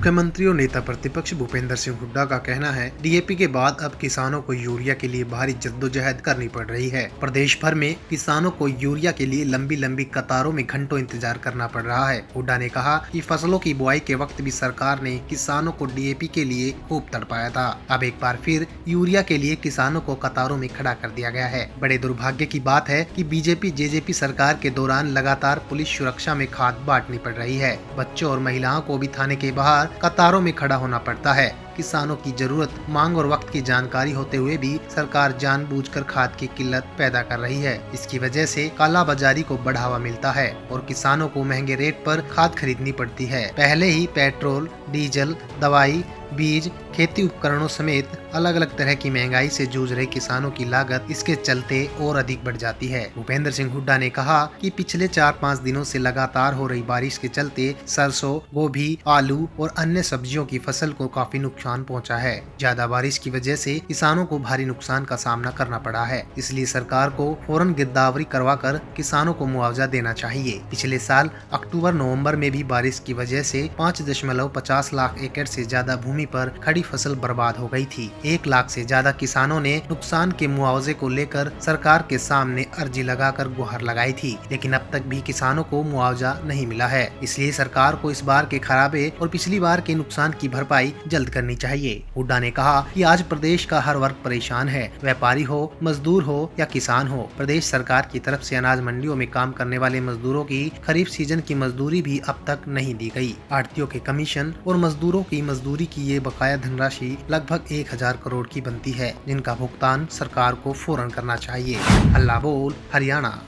मुख्यमंत्री और नेता प्रतिपक्ष भूपेंद्र सिंह हुड्डा का कहना है, डीएपी के बाद अब किसानों को यूरिया के लिए भारी जद्दोजहद करनी पड़ रही है। प्रदेश भर में किसानों को यूरिया के लिए लंबी लंबी कतारों में घंटों इंतजार करना पड़ रहा है। हुड्डा ने कहा कि फसलों की बुआई के वक्त भी सरकार ने किसानों को डीएपी के लिए खूब तड़पाया था। अब एक बार फिर यूरिया के लिए किसानों को कतारों में खड़ा कर दिया गया है। बड़े दुर्भाग्य की बात है कि बीजेपी जेजेपी सरकार के दौरान लगातार पुलिस सुरक्षा में खाद बांटनी पड़ रही है। बच्चों और महिलाओं को भी थाने के बाहर कतारों में खड़ा होना पड़ता है। किसानों की जरूरत, मांग और वक्त की जानकारी होते हुए भी सरकार जानबूझकर खाद की किल्लत पैदा कर रही है। इसकी वजह से कालाबाजारी को बढ़ावा मिलता है और किसानों को महंगे रेट पर खाद खरीदनी पड़ती है। पहले ही पेट्रोल, डीजल, दवाई, बीज, खेती उपकरणों समेत अलग अलग तरह की महंगाई से जूझ रहे किसानों की लागत इसके चलते और अधिक बढ़ जाती है। भूपेंद्र सिंह हुड्डा ने कहा कि पिछले 4-5 दिनों से लगातार हो रही बारिश के चलते सरसों, गोभी, आलू और अन्य सब्जियों की फसल को काफी नुकसान पहुंचा है। ज्यादा बारिश की वजह से किसानों को भारी नुकसान का सामना करना पड़ा है। इसलिए सरकार को फौरन गिरदावरी करवाकर किसानों को मुआवजा देना चाहिए। पिछले साल अक्टूबर-नवंबर में भी बारिश की वजह से 5.50 लाख एकड़ से ज्यादा भूमि पर खड़ी फसल बर्बाद हो गई थी। 1 लाख से ज्यादा किसानों ने नुकसान के मुआवजे को लेकर सरकार के सामने अर्जी लगाकर गुहार लगाई थी, लेकिन अब तक भी किसानों को मुआवजा नहीं मिला है। इसलिए सरकार को इस बार के खराबे और पिछली बार के नुकसान की भरपाई जल्द करनी चाहिए। हुड्डा ने कहा कि आज प्रदेश का हर वर्ग परेशान है, व्यापारी हो, मजदूर हो या किसान हो। प्रदेश सरकार की तरफ से अनाज मंडियों में काम करने वाले मजदूरों की खरीफ सीजन की मजदूरी भी अब तक नहीं दी गई। आढ़तियों के कमीशन और मजदूरों की मजदूरी की ये बकाया धनराशि लगभग 1000 करोड़ की बनती है, जिनका भुगतान सरकार को फौरन करना चाहिए। हल्ला बोल हरियाणा।